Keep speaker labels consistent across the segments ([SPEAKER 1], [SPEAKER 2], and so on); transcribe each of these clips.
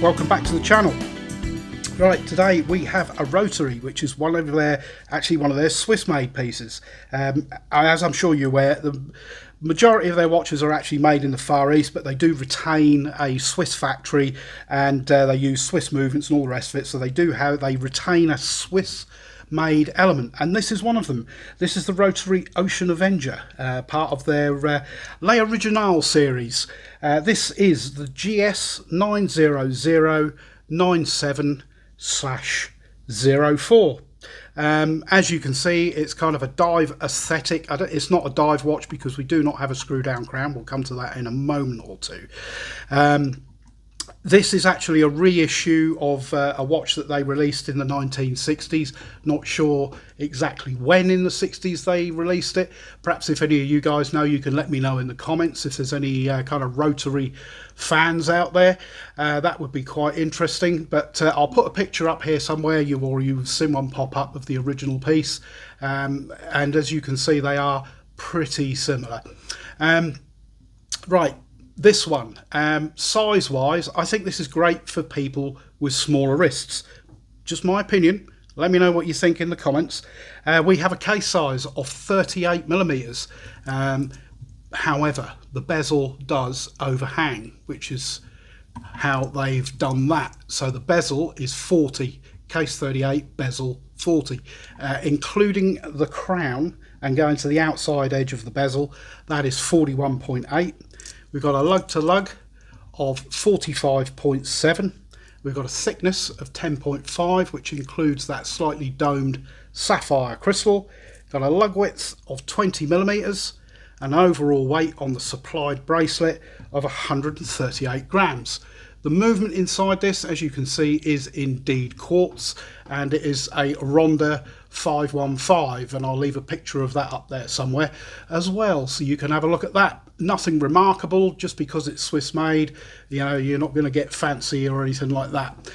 [SPEAKER 1] welcome back to the channel. Right, today we have a Rotary, which is one of their Swiss made pieces. As I'm sure you're aware, the majority of their watches are actually made in the Far East, but they do retain a Swiss factory, and they use Swiss movements and all the rest of it, so they retain a Swiss made element, and this is one of them. This is the Rotary Ocean Avenger, part of their Les Originales series. This is the GS 90097/04. As you can see, it's kind of a dive aesthetic. It's not a dive watch because we do not have a screw down crown. We'll come to that in a moment or two. This is actually a reissue of a watch that they released in the 1960s. Not sure exactly when in the 60s they released it. Perhaps if any of you guys know, you can let me know in the comments if there's any kind of Rotary fans out there. That would be quite interesting. But I'll put a picture up here somewhere. You've seen one pop up of the original piece. And as you can see, they are pretty similar. Right. This one, size wise, I think this is great for people with smaller wrists. Just my opinion. Let me know what you think in the comments. We have a case size of 38mm. However, the bezel does overhang, which is how they've done that. So the bezel is 40, case 38, bezel 40, including the crown and going to the outside edge of the bezel. That is 41.8. We've got a lug to lug of 45.7. We've got a thickness of 10.5, which includes that slightly domed sapphire crystal. Got a lug width of 20mm, an overall weight on the supplied bracelet of 138 grams. The movement inside this, as you can see, is indeed quartz, and it is a Ronda 515, and I'll leave a picture of that up there somewhere as well, so you can have a look at that. Nothing remarkable, just because it's Swiss made, you know, you're not going to get fancy or anything like that.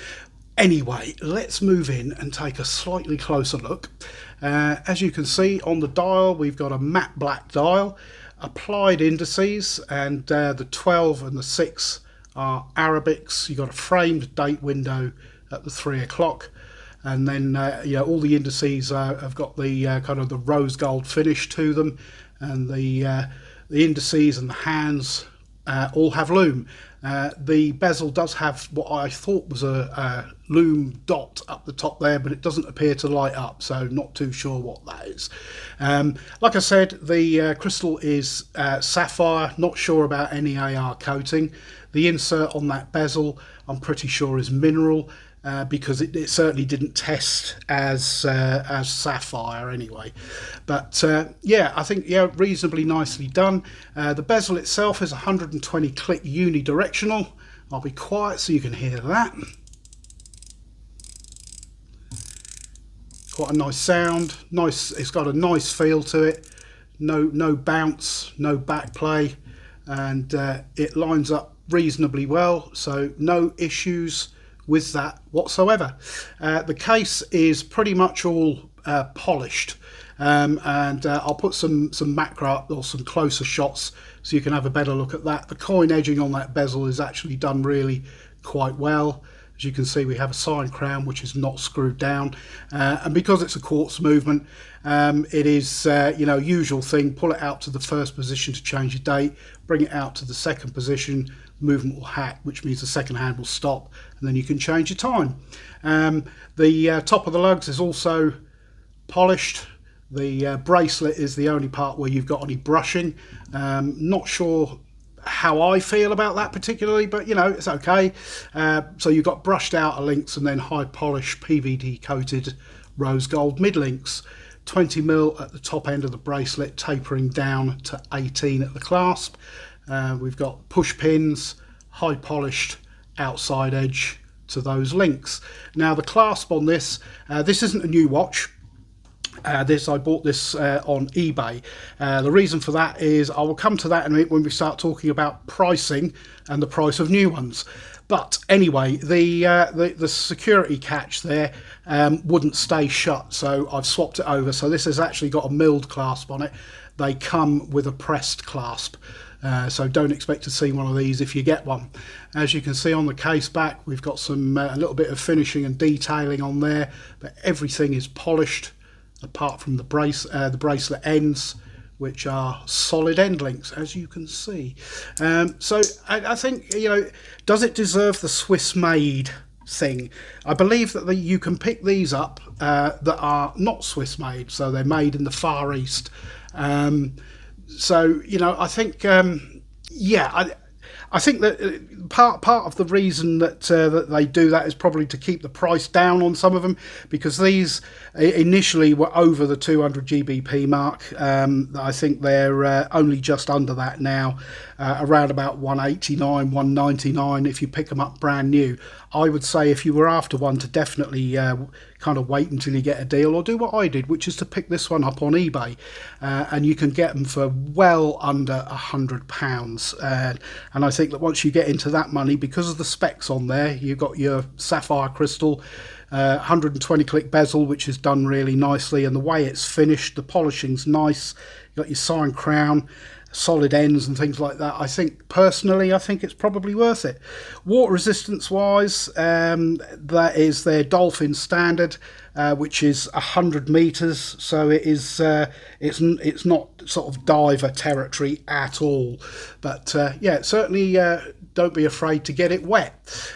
[SPEAKER 1] Anyway, let's move in and take a slightly closer look. As you can see on the dial, we've got a matte black dial, applied indices, and the 12 and the 6 are Arabics. You've got a framed date window at the 3 o'clock, and then all the indices have got the kind of the rose gold finish to them, and the indices and the hands all have Loom. The bezel does have what I thought was a Loom dot up the top there, but it doesn't appear to light up, so not too sure what that is. Like I said, the crystal is sapphire, not sure about any AR coating. The insert on that bezel, I'm pretty sure, is mineral, because it certainly didn't test as sapphire anyway. But yeah, I think reasonably nicely done. The bezel itself is 120 click unidirectional. I'll be quiet so you can hear that. Quite a nice sound. Nice. It's got a nice feel to it. No bounce, no back play, and it lines up reasonably well. So no issues with that whatsoever. The case is pretty much all polished, and I'll put some macro up, or some closer shots, so you can have a better look at that. The coin edging on that bezel is actually done really quite well. As you can see, we have a sign crown which is not screwed down, and because it's a quartz movement, it is usual thing. Pull it out to the first position to change your date, bring it out to the second position, movement will hack, which means the second hand will stop, and then you can change your time. The top of the lugs is also polished. The bracelet is the only part where you've got any brushing. Not sure how I feel about that particularly, but it's okay. So you've got brushed outer links and then high polish PVD coated rose gold mid links. 20mm at the top end of the bracelet, tapering down to 18 at the clasp. We've got push pins, high polished outside edge to those links. Now the clasp on this, this isn't a new watch. I bought this on eBay. The reason for that is, I will come to that in a minute when we start talking about pricing and the price of new ones. But anyway, the security catch there wouldn't stay shut, so I've swapped it over. So this has actually got a milled clasp on it. They come with a pressed clasp. so don't expect to see one of these if you get one. As you can see on the case back, we've got some a little bit of finishing and detailing on there, but everything is polished apart from the bracelet ends, which are solid end links, as you can see. So I think, you know, does it deserve the Swiss made thing? I believe that you can pick these up that are not Swiss made, so they're made in the Far East. So, you know, I think, yeah, I think that part of the reason that that they do that is probably to keep the price down on some of them, because these initially were over the 200 GBP mark. I think they're only just under that now, around about 189, 199 if you pick them up brand new. I would say if you were after one, to definitely kind of wait until you get a deal, or do what I did, which is to pick this one up on eBay, and you can get them for well under £100. And I think that once you get into that money, because of the specs on there, you've got your sapphire crystal, 120 click bezel, which is done really nicely, and the way it's finished, the polishing's nice. You've got your sign crown, solid ends and things like that. I think personally, I think it's probably worth it. Water resistance wise, that is their Dolphin standard, which is 100 meters, so it is it's not sort of diver territory at all, but yeah, certainly don't be afraid to get it wet.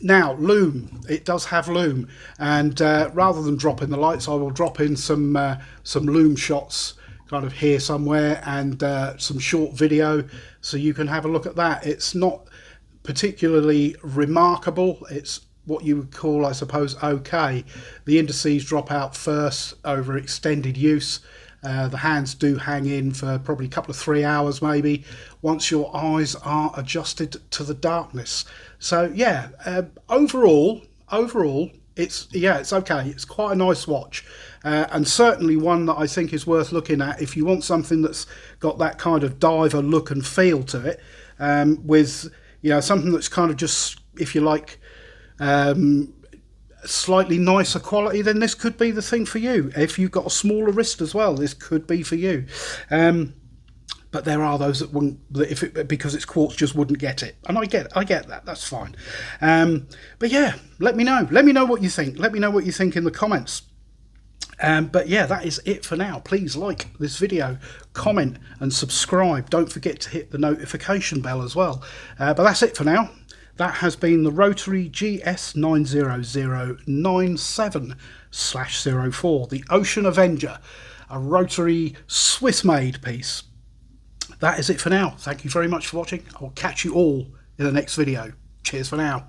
[SPEAKER 1] Now, Loom, it does have Loom, and rather than drop in the lights, I will drop in some Loom shots kind of here somewhere, and some short video, so you can have a look at that. It's not particularly remarkable. It's what you would call, I suppose, okay. The indices drop out first over extended use. The hands do hang in for probably a couple of 3 hours maybe, once your eyes are adjusted to the darkness. So yeah, overall it's okay. It's quite a nice watch, and certainly one that I think is worth looking at if you want something that's got that kind of diver look and feel to it, with, you know, something that's kind of just, if you like, slightly nicer quality, then this could be the thing for you. If you've got a smaller wrist as well, this could be for you. But there are those that wouldn't, that because it's quartz, just wouldn't get it, and I get that. That's fine. But yeah, let me know what you think. Let me know what you think in the comments. But yeah, that is it for now. Please like this video, comment and subscribe. Don't forget to hit the notification bell as well. But that's it for now. That has been the Rotary GS90097/04, the Ocean Avenger, a Rotary Swiss made piece. That is it for now. Thank you very much for watching. I will catch you all in the next video. Cheers for now.